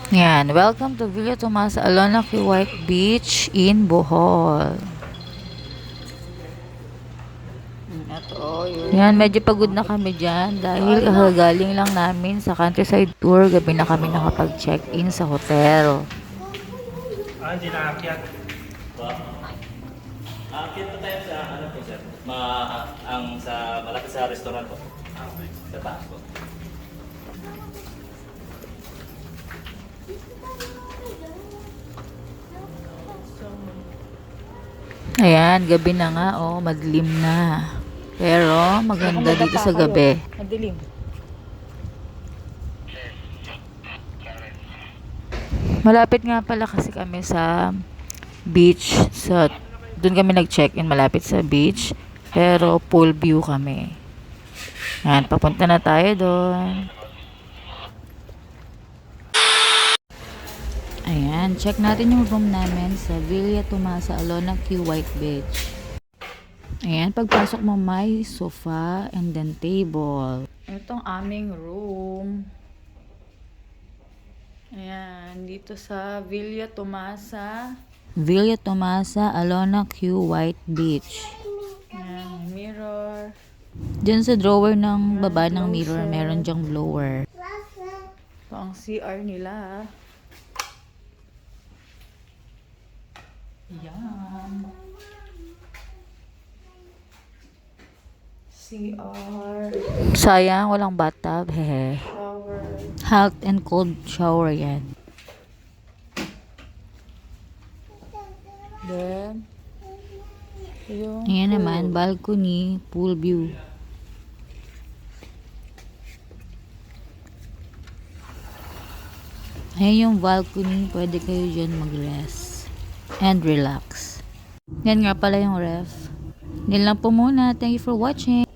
Yan, welcome to Villa Tomas Alona White Beach in Bohol. Yan, medyo pagod na kami dyan dahil kakagaling lang namin sa countryside tour. Gabi na kami nakapag-check-in sa hotel. Hindi na aakyat. Aakyat pa tayo sa ano po sir? Sa malapit sa restaurant po. Okay. Sa taas po. Ayan, gabi na nga, oh, madilim na. Pero maganda dito sa gabi. Madilim. Malapit nga pala kasi kami sa beach. Doon kami nag-check-in malapit sa beach. Pero pool view kami. Yan, papunta na tayo doon. Ayan, check natin yung room namin sa Villa Tomasa Alona Q White Beach. Ayan, pagpasok mo may sofa and then table. Itong aming room. Ayan, dito sa Villa Tomasa Alona Q White Beach. Ayan, mirror. Diyan sa drawer ng baba ng mirror, meron dyang blower. Ito ang CR nila. Ayan. CR. Sayang, walang bathtub. Hehe. Shower. Hot and cold shower yan. Then, yung Ayan naman, balcony, pool view. Ayan yung balcony, pwede kayo dyan mag-rest and relax. Yan nga pala yung ref. Yan lang po muna. Thank you for watching.